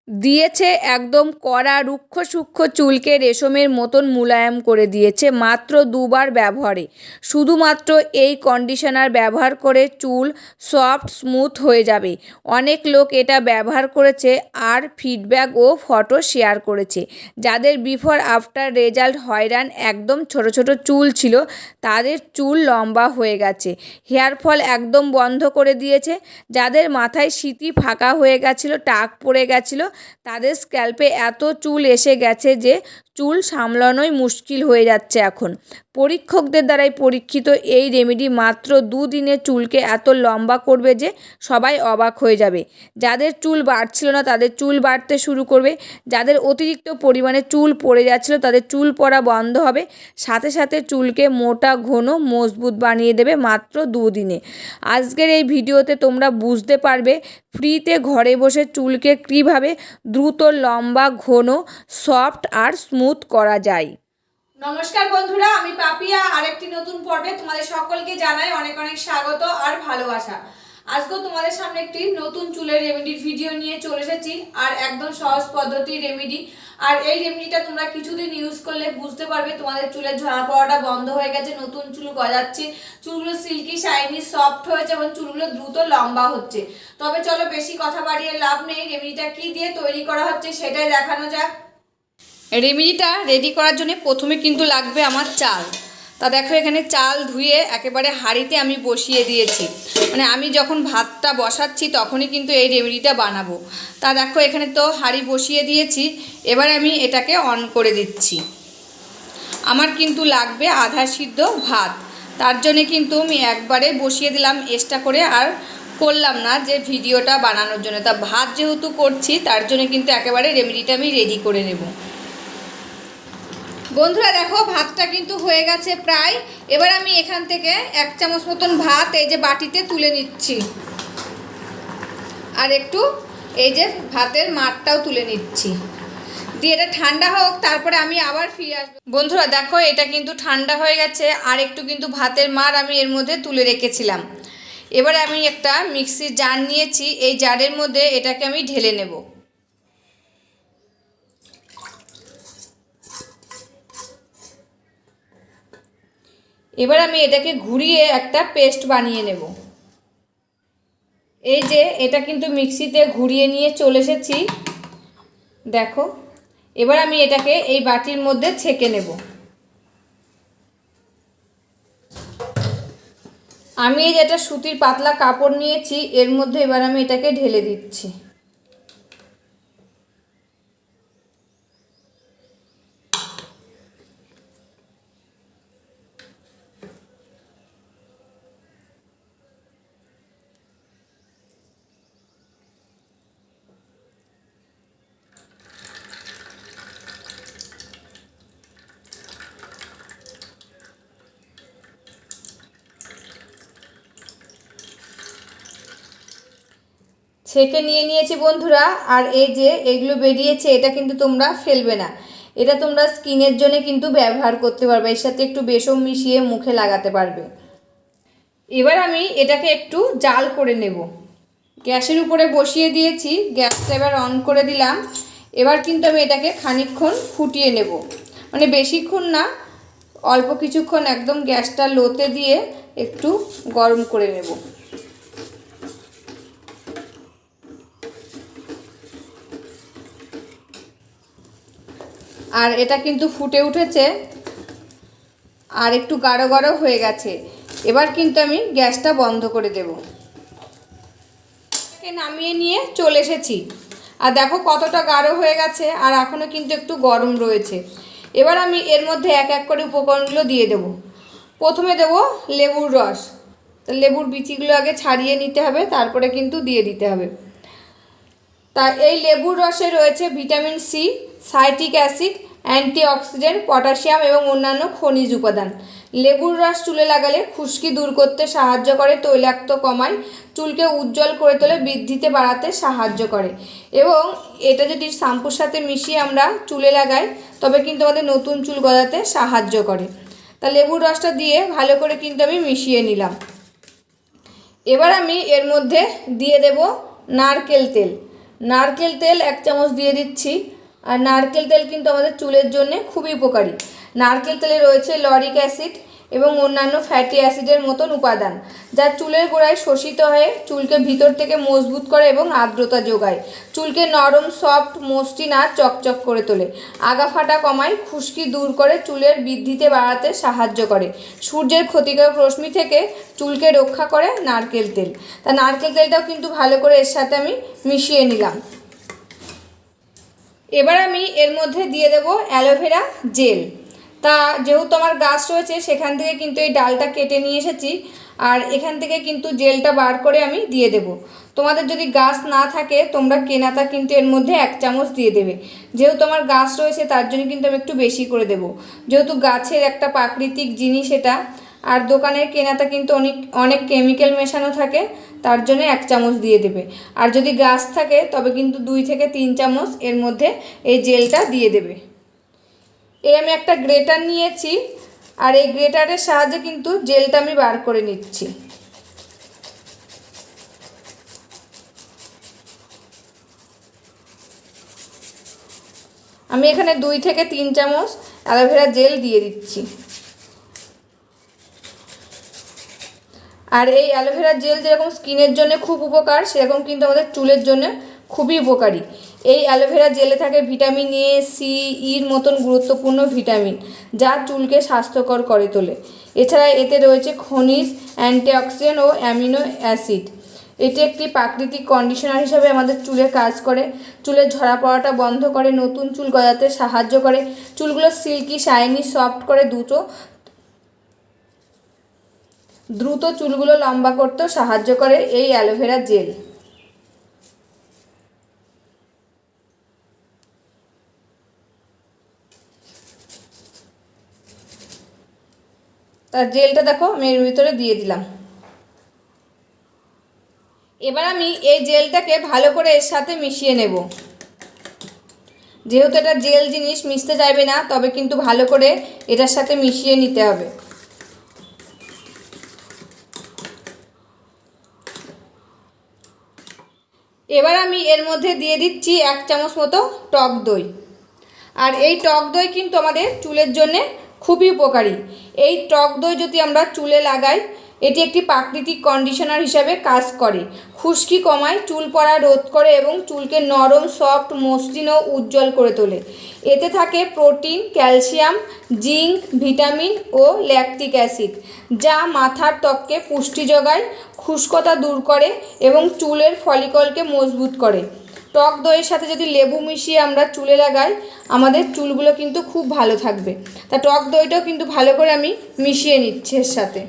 দিয়েছে একদম কড়া রুক্ষ সূক্ষ্ম চুলকে রেশমের মতন মুলায়ম করে দিয়েছে মাত্র দুবার ব্যবহারে। শুধুমাত্র এই কন্ডিশনার ব্যবহার করে চুল সফট স্মুথ হয়ে যাবে। অনেক লোক এটা ব্যবহার করেছে আর ফিডব্যাক ও ফটো শেয়ার করেছে। যাদের বিফোর আফটার রেজাল্ট হয়রান, একদম ছোট ছোট চুল ছিল, তাদের চুল লম্বা হয়ে গেছে, হেয়ার ফল একদম বন্ধ করে দিয়েছে। যাদের মাথায় সিঁথি ফাঁকা হয়ে গেছিলো, টাক পড়ে গেছিলো, তাদের স্ক্যাল্পে এত চুল এসে গেছে যে চুল সামলানোই মুশকিল হয়ে যাচ্ছে এখন। পরীক্ষকদের দ্বারাই পরীক্ষিত এই রেমেডি মাত্র 2 দিনে চুলকে এত লম্বা করবে যে সবাই অবাক হয়ে যাবে। যাদের চুল বাড়ছিল না তাদের চুল বাড়তে শুরু করবে, যাদের অতিরিক্ত পরিমাণে চুল পড়ে যাচ্ছিল তাদের চুল পড়া বন্ধ হবে, সাথে সাথে চুলকে মোটা ঘন মজবুত বানিয়ে দেবে মাত্র 2 দিনে। আজকের এই ভিডিওতে তোমরা বুঝতে পারবে ফ্রিতে ঘরে বসে চুলকে কীভাবে দ্রুত লম্বা, ঘন, সফট আর স্মুথ করা যায়। নমস্কার বন্ধুরা, আমি পাপিয়া আরেকটি নতুন পর্বে তোমাদের সকলকে জানাই অনেক অনেক স্বাগত আর ভালোবাসা। আজকেও তোমাদের সামনে একটি নতুন চুলের রেমেডির ভিডিও নিয়ে চলে এসেছি, আর একদম সহজ পদ্ধতির রেমেডি। আর এই রেমেডিটা তোমরা কিছুদিন ইউজ করলে বুঝতে পারবে তোমাদের চুলের ঝরা পড়াটা বন্ধ হয়ে গেছে, নতুন চুল গজাচ্ছে, চুলগুলো সিল্কি শাইনি সফট হয়েছে এবং চুলগুলো দ্রুত লম্বা হচ্ছে। তবে চলো বেশি কথা বাড়িয়ে লাভ নেই, রেমেডিটা কি দিয়ে তৈরি করা হচ্ছে সেটাই দেখানো যাক। রেমেডিটা রেডি করার জন্য প্রথমে কিন্তু লাগবে আমার চাল। তা দেখো এখানে চাল ধুয়ে একেবারে হাঁড়িতে আমি বসিয়ে দিয়েছি, মানে আমি যখন ভাতটা বসাচ্ছি তখনই কিন্তু এই রেমেডিটা বানাবো। তা দেখো এখানে তো হাঁড়ি বসিয়ে দিয়েছি, এবার আমি এটাকে অন করে দিচ্ছি। আমার কিন্তু লাগবে আধা সিদ্ধ ভাত, তার জন্যে কিন্তু আমি একবারে বসিয়ে দিলাম এক্সট্রা করে, আর করলাম না যে ভিডিওটা বানানোর জন্য। তা ভাত যেহেতু করছি তার জন্য কিন্তু একেবারে রেমেডিটা আমি রেডি করে নেব। বন্ধুরা দেখো ভাতটা কিন্তু হয়ে গেছে প্রায়। এবার আমি এখান থেকে 1 চামচ মতন ভাত এই যে বাটিতে তুলে নিচ্ছি, আর একটু এই যে ভাতের মাঠটাও তুলে নিচ্ছি, দিয়ে এটা ঠান্ডা হোক, তারপরে আমি আবার ফিরে আসবো। বন্ধুরা দেখো এটা কিন্তু ঠান্ডা হয়ে গেছে, আর একটু কিন্তু ভাতের মার আমি এর মধ্যে তুলে রেখেছিলাম। এবার আমি একটা মিক্সির জার নিয়েছি, এই জারের মধ্যে এটাকে আমি ঢেলে নেব। এবার আমি এটাকে ঘুরিয়ে একটা পেস্ট বানিয়ে নেব। এই যে এটা কিন্তু মিক্সিতে ঘুরিয়ে নিয়ে চলে এসেছি দেখো। এবার আমি এটাকে এই বাটির মধ্যে ছেঁকে নেব। আমি এই যে একটা সুতির পাতলা কাপড় নিয়েছি, এর মধ্যে এবার আমি এটাকে ঢেলে দিচ্ছি। ছেঁকে নিয়ে নিয়েছি বন্ধুরা, আর এই যে এগুলো বেরিয়েছে এটা কিন্তু তোমরা ফেলবে না, এটা তোমরা স্কিনের জন্য কিন্তু ব্যবহার করতে পারবে, এর সাথে একটু বেসন মিশিয়ে মুখে লাগাতে পারবে। এবার আমি এটাকে একটু জাল করে নেব। গ্যাসের উপরে বসিয়ে দিয়েছি, গ্যাসটা এবার অন করে দিলাম। এবার কিন্তু আমি এটাকে খানিকক্ষণ ফুটিয়ে নেব, মানে বেশিক্ষণ না, অল্প কিছুক্ষণ একদম গ্যাসটা লোতে দিয়ে একটু গরম করে নেব। আর এটা কিন্তু ফুটে উঠেছে আর একটু গাঢ় গাঢ় হয়ে গেছে। এবার কিন্তু আমি গ্যাসটা বন্ধ করে দেব। নামিয়ে নিয়ে চলে এসেছি, আর দেখো কতটা গাঢ় হয়ে গেছে, আর এখনও কিন্তু একটু গরম রয়েছে। এবার আমি এর মধ্যে এক এক করে উপকরণগুলো দিয়ে দেব। প্রথমে দেব লেবুর রস, লেবুর বিচিগুলো আগে ছাড়িয়ে নিতে হবে, তারপরে কিন্তু দিয়ে দিতে হবে। তা এই লেবুর রসে রয়েছে vitamin C, citric acid, antioxidant, potassium এবং অন্যান্য খনিজ উপাদান। লেবুর রস চুলে লাগালে খুশকি দূর করতে সাহায্য করে, তৈলাক্ত কমায়, চুলকে উজ্জ্বল করে তোলে, বৃদ্ধিতে বাড়াতে সাহায্য করে। এবং এটা যদি শ্যাম্পুর সাথে মিশিয়ে আমরা চুলে লাগাই তবে কিন্তু আমাদের নতুন চুল গজাতে সাহায্য করে। তা লেবুর রসটা দিয়ে ভালো করে কিন্তু আমি মিশিয়ে নিলাম। এবার আমি এর মধ্যে দিয়ে দেব নারকেল তেল। নারকেল তেল 1 চামচ দিয়ে দিচ্ছি। আর নারকেল তেল কিন্তু আমাদের চুলের জন্য খুবই উপকারী। নারকেল তেলে রয়েছে লরিক অ্যাসিড এবং অন্যান্য ফ্যাটি অ্যাসিডের মতন উপাদান, যা চুলের গোড়ায় শোষিত হয়ে চুলকে ভিতর থেকে মজবুত করে এবং আর্দ্রতা যোগায়। চুলকে নরম, সফট, মসৃণ আর চকচক করে তোলে। আগা ফাটা কমায়, খুশকি দূর করে, চুলের বৃদ্ধিতে বাড়াতে সাহায্য করে। সূর্যের ক্ষতিকারক রশ্মি থেকে চুলকে রক্ষা করে নারকেল তেল। তা নারকেল তেলটাও কিন্তু ভালো করে এর সাথে আমি মিশিয়ে নিলাম। এবার আমি এর মধ্যে দিয়ে দেব অ্যালোভেরা জেল। তা যেহেতু আমার গাছ রয়েছে সেখান থেকে কিন্তু এই ডালটা কেটে নিয়ে এসেছি, আর এখান থেকে কিন্তু জেলটা বার করে আমি দিয়ে দেব। তোমাদের যদি গাছ না থাকে তোমরা কেনাটা কিন্তু এর মধ্যে 1 চামচ দিয়ে দেবে। যেহেতু আমার গাছ রয়েছে তার জন্য কিন্তু আমি একটু বেশি করে দেব, যেহেতু গাছের একটা প্রাকৃতিক জিনিস এটা। আর দোকানের কেনাটা কিন্তু অনেক কেমিক্যাল মেশানো থাকে, তার জন্য 1 চামচ দিয়ে দেবে। আর যদি গাছ থাকে তবে কিন্তু 2 থেকে 3 চামচ এর মধ্যে এই জেলটা দিয়ে দেবে। এই আমি একটা গ্রেটার নিয়েছি, আর এই গ্রেটারের সাহায্যে কিন্তু জেলটা আমি বার করে নিচ্ছি। আমি এখানে 2 থেকে 3 চামচ অ্যালোভেরা জেল দিয়ে দিচ্ছি। আর এই অ্যালোভেরা জেল যেরকম স্কিনের জন্য খুব উপকার, সেরকম কিন্তু আমাদের চুলের জন্য খুবই উপকারী। এই অ্যালোভেরা জেলে থাকে ভিটামিন এ, সি, ইর মতন গুরুত্বপূর্ণ ভিটামিন, যা চুলকে স্বাস্থ্যকর করে তোলে। এছাড়া এতে রয়েছে খনিজ, অ্যান্টিঅক্সিডেন্ট ও অ্যামিনো অ্যাসিড। এটি একটি প্রাকৃতিক কন্ডিশনার হিসাবে আমাদের চুলে কাজ করে, চুলের ঝরা পড়াটা বন্ধ করে, নতুন চুল গজাতে সাহায্য করে, চুলগুলো সিল্কি, শাইনি, সফট করে, দ্রুত চুলগুলো লম্বা করতেও সাহায্য করে এই অ্যালোভেরা জেল। তার জেলটা দেখো আমি এর ভিতরে দিয়ে দিলাম। এবার আমি এই জেলটাকে ভালো করে এর সাথে মিশিয়ে নেব। যেহেতু এটা জেল জিনিস মিশতে যাবে না, তবে কিন্তু ভালো করে এটার সাথে মিশিয়ে নিতে হবে। এবার আমি এর মধ্যে দিয়ে দিচ্ছি 1 চামচ মতো টক দই। আর এই টক দই কিন্তু আমাদের চুলের জন্যে খুবই উপকারী। এই টক দই যদি আমরা চুলে লাগাই, এটি একটি প্রাকৃতিক কন্ডিশনার হিসাবে কাজ করে, খুশকি কমায়, চুল পড়া রোধ করে এবং চুলকে নরম, সফট, মসৃণ ও উজ্জ্বল করে তোলে। এতে থাকে প্রোটিন, ক্যালসিয়াম, জিঙ্ক, ভিটামিন ও ল্যাকটিক অ্যাসিড, যা মাথার ত্বককে পুষ্টি যোগায়, খুশকতা দূর করে এবং চুলের ফলিকলকে মজবুত করে। টক দইয়ের সাথে যদি লেবু মিশিয়ে আমরা চুলে লাগাই, আমাদের চুলগুলো কিন্তু খুব ভালো থাকবে। তা টক দইটাও কিন্তু ভালো করে আমি মিশিয়ে নিচ্ছি এর সাথে।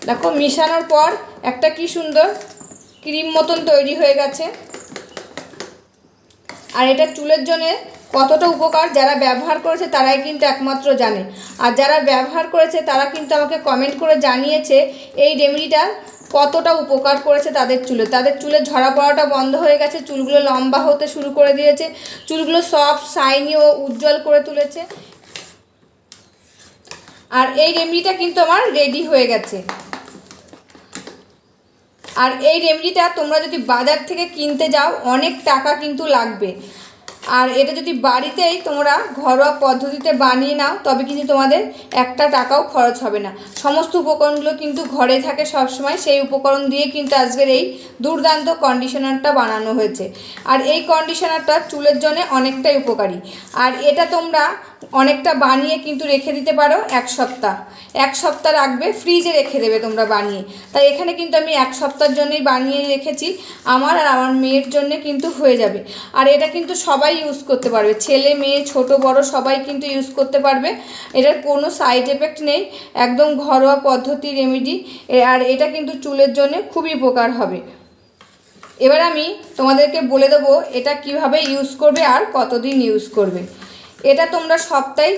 দেখো মিশানোর পর একটা কি সুন্দর ক্রিম মতন তৈরি হয়ে গেছে। আর এটা চুলের জন্য কতটা উপকার যারা ব্যবহার করেছে তারাই কিন্তু একমাত্র জানে। আর যারা ব্যবহার করেছে তারা কিন্তু আমাকে কমেন্ট করে জানিয়েছে এই রেমেডিটা কতটা উপকার করেছে তাদের চুলের ঝরা পড়াটা বন্ধ হয়ে গেছে, চুলগুলো লম্বা হতে শুরু করে দিয়েছে, চুলগুলো সফট, শাইনি ও উজ্জ্বল করে তুলেছে। আর এই রেমেডিটা কিন্তু আমার রেডি হয়ে গেছে। আর এই রেমেডিটা তোমরা যদি বাজার থেকে কিনতে যাও অনেক টাকা কিন্তু লাগবে। আর এটা যদি বাড়িতেই তোমরা ঘরোয়া পদ্ধতিতে বানিয়ে নাও তবে কিন্তু তোমাদের একটা টাকাও খরচ হবে না। সমস্ত উপকরণগুলো কিন্তু ঘরে থাকে সবসময়, সেই উপকরণ দিয়ে কিন্তু আজকের এই দুর্দান্ত কন্ডিশনারটা বানানো হয়েছে। আর এই কন্ডিশনারটা চুলের জন্য অনেকটাই উপকারী। আর এটা তোমরা অনেকটা বানিয়ে কিন্তু রেখে দিতে পারো 1 সপ্তাহ। 1 সপ্তাহ রাখবে, ফ্রিজে রেখে দেবে তোমরা বানিয়ে। তাই এখানে কিন্তু আমি 1 সপ্তাহের জন্যই বানিয়ে রেখেছি, আমার আর আমার মেয়ের জন্য কিন্তু হয়ে যাবে। আর এটা কিন্তু সবাই ইউজ করতে পারবে, ছেলে মেয়ে ছোট বড় সবাই কিন্তু ইউজ করতে পারবে। এটার কোনো সাইড এফেক্ট নেই, একদম ঘরোয়া পদ্ধতি রেমেডি। আর এটা কিন্তু চুলের জন্য খুবই উপকার হবে। এবার আমি তোমাদেরকে বলে দেবো এটা কিভাবে ইউজ করবে আর কতদিন ইউজ করবে। এটা তোমরা সপ্তাহে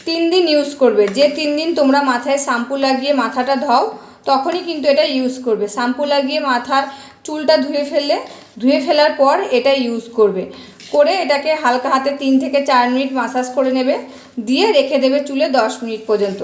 3 দিন ইউজ করবে। যে 3 দিন তোমরা মাথায় শ্যাম্পু লাগিয়ে মাথাটা ধোও তখনই কিন্তু এটা ইউজ করবে। শ্যাম্পু লাগিয়ে মাথার চুলটা ধুয়ে ফেলার পর এটা ইউজ করবে। করে এটাকে হালকা হাতে 3 থেকে 4 মিনিট মাসাজ করে নেবে। দিয়ে রেখে দেবে চুলে 10 মিনিট পর্যন্ত।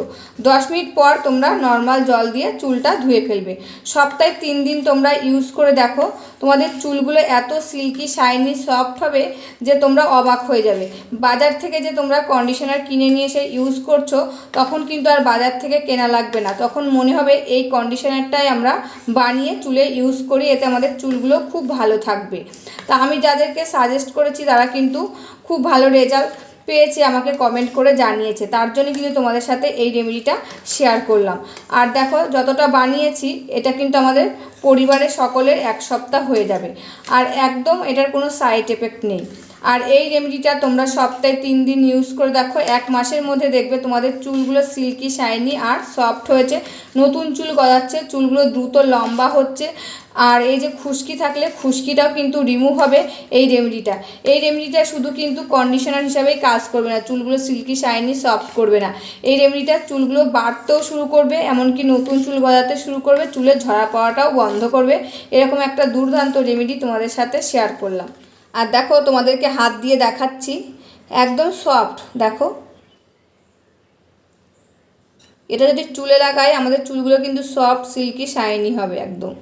10 মিনিট পর তোমরা নর্মাল জল দিয়ে চুলটা ধুয়ে ফেলবে। সপ্তাহে 3 দিন তোমরা ইউজ করে দেখো, তোমাদের চুলগুলো এত সিল্কি শাইনি সফট হবে যে তোমরা অবাক হয়ে যাবে। বাজার থেকে যে তোমরা কন্ডিশনার কিনে নিয়ে এসে ইউজ করছো, তখন কিন্তু আর বাজার থেকে কেনা লাগবে না। তখন মনে হবে এই কন্ডিশনারটাই আমরা বানিয়ে চুলে ইউজ করি, এতে আমাদের চুলগুলো খুব ভালো থাকবে। তা আমি যাদেরকে সাজেস্ট করেছি তারা কিন্তু খুব ভালো রেজাল্ট পেয়েছে, আমাকে কমেন্ট করে জানিয়েছে। তার জন্য কিন্তু তোমাদের সাথে এই রেমেডিটা শেয়ার করলাম। আর দেখো যতটা বানিয়েছি এটা কিন্তু আমাদের পরিবারের সকলের 1 সপ্তাহ হয়ে যাবে, আর একদম এটার কোনো সাইড এফেক্ট নেই। আর এই রেমেডিটা তোমরা সপ্তাহে 3 দিন ইউজ করে দেখো, 1 মাসের মধ্যে দেখবে তোমাদের চুলগুলো সিল্কি শাইনি আর সফট হয়েছে, নতুন চুল গজাচ্ছে, চুলগুলো দ্রুত লম্বা হচ্ছে। আর এই যে খুশকি থাকলে খুশকিটাও কিন্তু রিমুভ হবে এই রেমেডিটা। এই রেমেডিটা শুধু কিন্তু কন্ডিশনার হিসাবেই কাজ করবে না, চুলগুলো সিল্কি শাইনি সফট করবে না, এই রেমেডিটা চুলগুলো বাড়তেও শুরু করবে, এমনকি নতুন চুল গজাতে শুরু করবে, চুলের ঝরা পাওয়াটাও বন্ধ করবে। এরকম একটা দুর্দান্ত রেমেডি তোমাদের সাথে শেয়ার করলাম। আর দেখো তোমাদেরকে হাত দিয়ে দেখাচ্ছি, একদম সফট। দেখো এটা যদি চুলে লাগাই আমাদের চুলগুলো কিন্তু সফট সিল্কি শাইনি হবে একদম।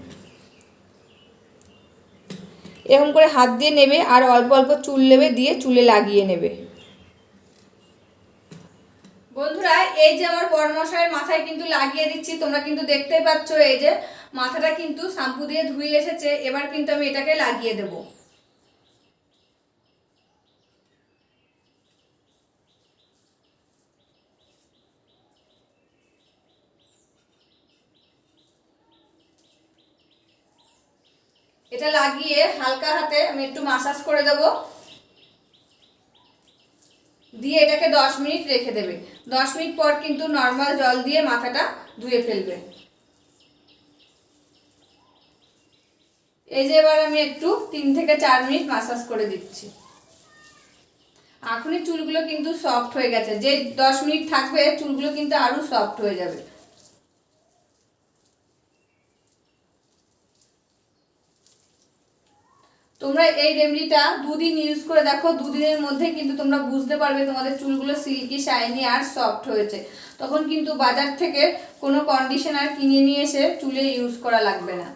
এরকম করে হাত দিয়ে নেবে আর অল্প অল্প চুল নেবে, দিয়ে চুলে লাগিয়ে নেবে। বন্ধুরা এই যে আমার বড়মশাইয়ের মাথায় কিন্তু লাগিয়ে দিচ্ছি, তোমরা কিন্তু দেখতেই পাচ্ছ এই যে মাথাটা কিন্তু শ্যাম্পু দিয়ে ধুয়ে এসেছে। এবার কিন্তু আমি এটাকে লাগিয়ে দেবো। এটা লাগিয়ে হালকা হাতে আমি একটু মাসাজ করে দেব, দিয়ে এটাকে 10 মিনিট রেখে দেবে। 10 মিনিট পর কিন্তু নর্মাল জল দিয়ে মাথাটা ধুয়ে ফেলবে। এই যে এবার আমি একটু 3 থেকে 4 মিনিট মাসাজ করে দিচ্ছি। এখনই চুলগুলো কিন্তু সফট হয়ে গেছে, যে 10 মিনিট থাকবে চুলগুলো কিন্তু আরো সফট হয়ে যাবে। তোমরা এই রেমেডিটা 2 দিন ইউজ করে দেখো, 2 দিনের মধ্যে কিন্তু তোমরা বুঝতে পারবে তোমাদের চুলগুলো সিল্কি শাইনি আর সফট হয়েছে। তখন কিন্তু বাজার থেকে কোনো কন্ডিশনার কিনে নিয়ে এসে চুলে ইউজ করা লাগবে না।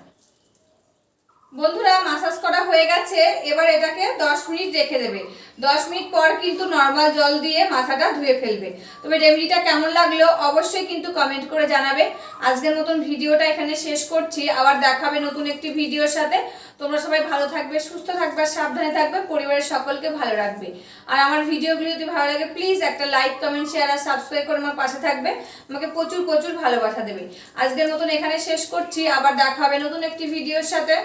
বন্ধুরা মাসাজ করা হয়ে গেছে, এবার এটাকে 10 মিনিট রেখে দেবে। 10 মিনিট পর কিন্তু নর্মাল জল দিয়ে মাথাটা ধুয়ে ফেলবে। তবে রেমেডিটা কেমন লাগলো অবশ্যই কিন্তু কমেন্ট করে জানাবে। আজকের মতন ভিডিওটা এখানে শেষ করছি, আবার দেখাবে নতুন একটি ভিডিওর সাথে। তোমরা সবাই ভালো থাকবে, সুস্থ থাকবে, সাবধানে থাকবে, পরিবারের সকলকে ভালো রাখবে। আর আমার ভিডিওগুলো যদি ভালো লাগে প্লিজ একটা লাইক কমেন্ট শেয়ার আর সাবস্ক্রাইব করে আমার পাশে থাকবে, আমাকে প্রচুর প্রচুর ভালোবাসা দেবে। আজকের মতন এখানে শেষ করছি, আবার দেখা হবে নতুন একটি ভিডিওর সাথে।